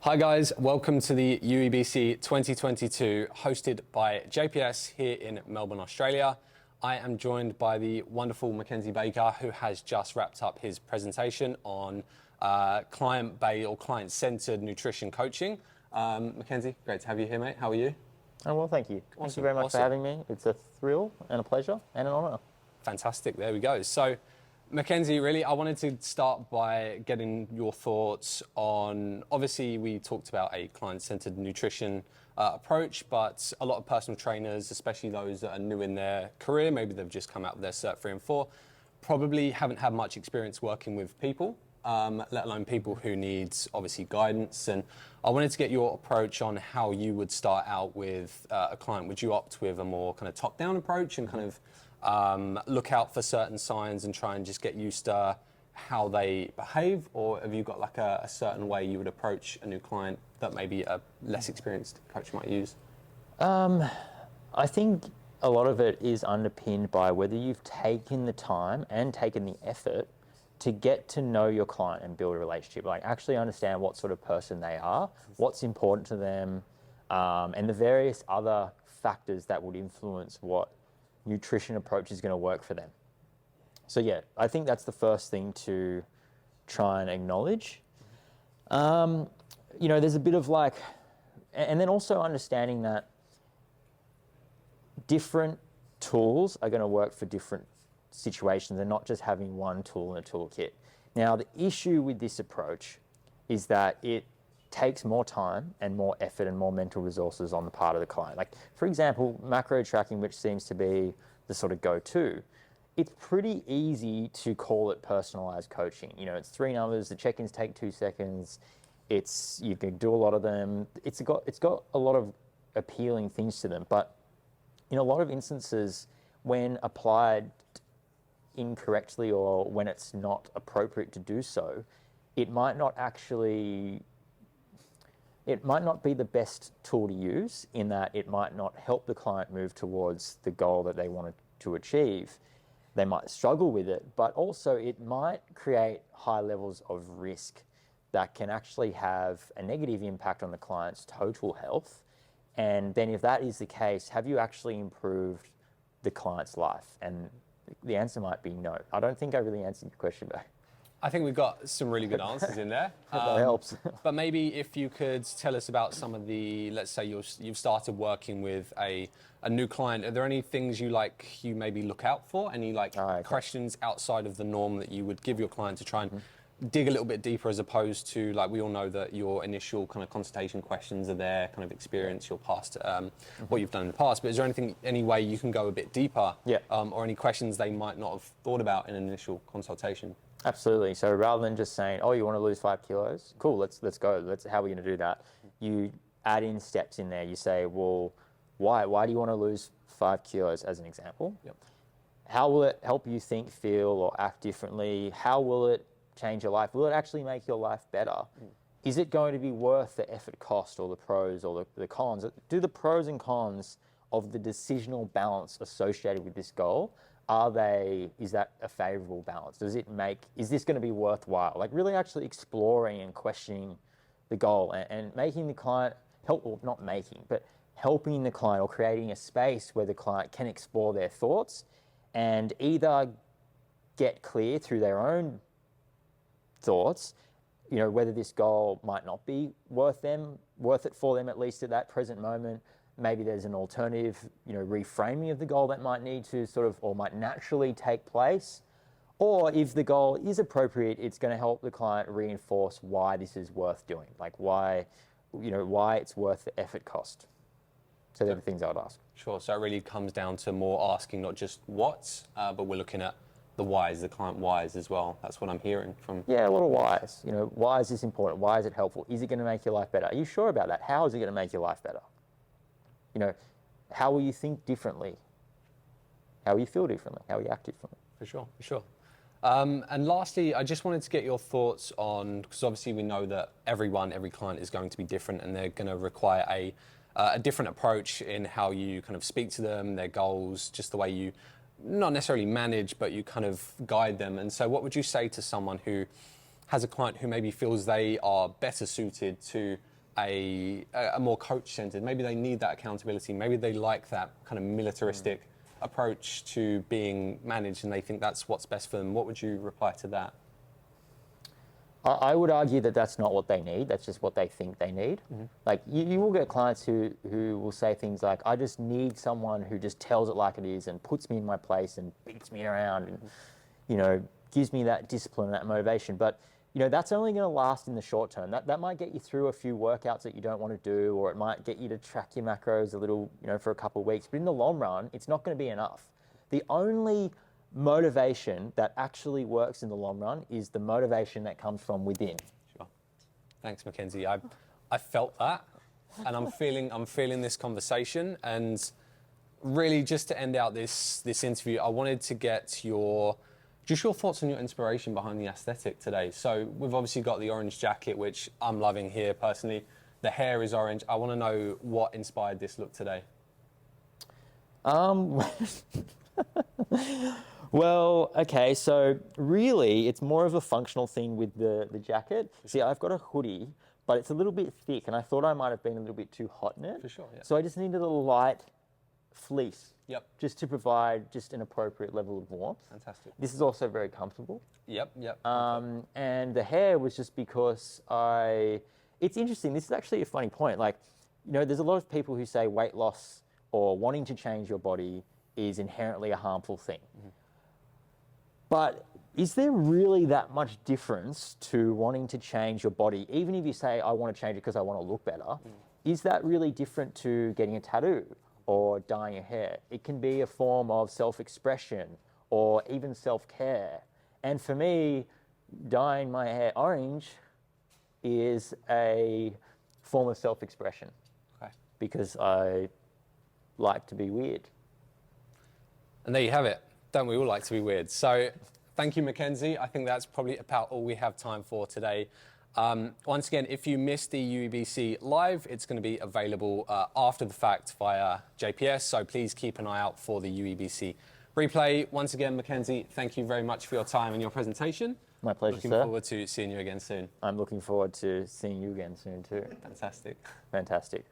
Hi guys, welcome to the UEBC 2022 hosted by JPS here in Melbourne, Australia. I am joined by the wonderful Mackenzie Baker, who has just wrapped up his presentation on client-based or client-centered nutrition coaching. Mackenzie, great to have you here, mate. How are you? Oh, well, thank you. Awesome. Thank you very much for having me. It's a thrill and a pleasure and an honour. Fantastic. There we go. So, Mackenzie, really, I wanted to start by getting your thoughts on, obviously, we talked about a client-centered nutrition approach, but a lot of personal trainers, especially those that are new in their career, maybe they've just come out with their Cert 3 and 4, probably haven't had much experience working with people, let alone people who need, obviously, guidance. And I wanted to get your approach on how you would start out with a client. Would you opt with a more kind of top-down approach and kind of look out for certain signs and try and just get used to how they behave, or have you got like a certain way you would approach a new client that maybe a less experienced coach might use? I think a lot of it is underpinned by whether you've taken the time and taken the effort to get to know your client and build a relationship, like actually understand what sort of person they are, what's important to them, and the various other factors that would influence what nutrition approach is going to work for them. So yeah, I think that's the first thing to try and acknowledge. There's a bit of like, and then also understanding that different tools are going to work for different situations and not just having one tool in a toolkit. Now, the issue with this approach is that it takes more time and more effort and more mental resources on the part of the client. Like, for example, macro tracking, which seems to be the sort of go-to, it's pretty easy to call it personalized coaching. You know, it's 3 numbers, the check-ins take 2 seconds, you can do a lot of them. It's got a lot of appealing things to them, but in a lot of instances, when applied incorrectly or when it's not appropriate to do so, it might not be the best tool to use, in that it might not help the client move towards the goal that they wanted to achieve. They might struggle with it, but also it might create high levels of risk that can actually have a negative impact on the client's total health. And then if that is the case, have you actually improved the client's life? And the answer might be no. I don't think I really answered your question, though. I think we've got some really good answers in there. That helps. But maybe if you could tell us about some of the, let's say you've started working with a new client, are there any things you maybe look out for? Any questions outside of the norm that you would give your client to try and dig a little bit deeper, as opposed to, like, we all know that your initial kind of consultation questions are their kind of experience, your past, what you've done in the past, but is there any way you can go a bit deeper? Yeah. Or any questions they might not have thought about in an initial consultation? Absolutely. So rather than just saying, oh, you want to lose 5 kilos? Cool, let's go. How are we going to do that? You add in steps in there. You say, well, why do you want to lose 5 kilos, as an example? Yep. How will it help you think, feel, or act differently? How will it change your life? Will it actually make your life better? Is it going to be worth the effort cost, or the pros or the cons? Do the pros and cons of the decisional balance associated with this goal, is that a favorable balance? Is this going to be worthwhile? Like, really actually exploring and questioning the goal and making the client helping the client, or creating a space where the client can explore their thoughts and either get clear through their own thoughts, whether this goal might not be worth it for them, at least at that present moment. Maybe there's an alternative, reframing of the goal that might need to or might naturally take place. Or if the goal is appropriate, it's going to help the client reinforce why this is worth doing, like why it's worth the effort cost. So they're the things I would ask. Sure. So it really comes down to more asking not just what, but we're looking at the whys, the client whys as well. That's what I'm hearing from. Yeah, a lot of whys. Why is this important? Why is it helpful? Is it going to make your life better? Are you sure about that? How is it going to make your life better? How will you think differently? How will you feel differently? How will you act differently? For sure. And lastly, I just wanted to get your thoughts on, because obviously we know that every client is going to be different, and they're going to require a different approach in how you kind of speak to them, their goals, just the way you not necessarily manage, but you kind of guide them. And so what would you say to someone who has a client who maybe feels they are better suited to a more coach-centered. Maybe they need that accountability. Maybe they like that kind of militaristic approach to being managed, and they think that's what's best for them. What would you reply to that? I would argue that that's not what they need. That's just what they think they need. Like you will get clients who will say things like, I just need someone who just tells it like it is and puts me in my place and beats me around and, you know, gives me that discipline and that motivation. But, you know, that's only going to last in the short term. That might get you through a few workouts that you don't want to do, or it might get you to track your macros a little, you know, for a couple of weeks. But in the long run, it's not going to be enough. The only motivation that actually works in the long run is the motivation that comes from within. Sure. Thanks, Mackenzie. I felt that, and I'm feeling this conversation. And really, just to end out this interview, I wanted to get your thoughts on your inspiration behind the aesthetic today. So we've obviously got the orange jacket, which I'm loving here personally. The hair is orange. I want to know what inspired this look today. Well, okay, so really it's more of a functional thing with the jacket. See, I've got a hoodie, but it's a little bit thick, and I thought I might have been a little bit too hot in it. For sure, yeah. So I just needed a light fleece. Yep. Just to provide just an appropriate level of warmth. Fantastic. This is also very comfortable. Yep. And the hair was just because it's interesting, this is actually a funny point. Like, you know, there's a lot of people who say weight loss or wanting to change your body is inherently a harmful thing. But is there really that much difference to wanting to change your body? Even if you say, I want to change it because I want to look better, is that really different to getting a tattoo or dyeing your hair? It can be a form of self-expression or even self-care. And for me, dyeing my hair orange is a form of self-expression. Okay. Because I like to be weird. And there you have it. Don't we all like to be weird? So thank you, Mackenzie. I think that's probably about all we have time for today. Once again, if you missed the UEBC live, it's going to be available after the fact via JPS. So please keep an eye out for the UEBC replay. Once again, Mackenzie, thank you very much for your time and your presentation. My pleasure, Looking sir. forward to seeing you again soon. I'm looking forward to seeing you again soon too. Fantastic. Fantastic.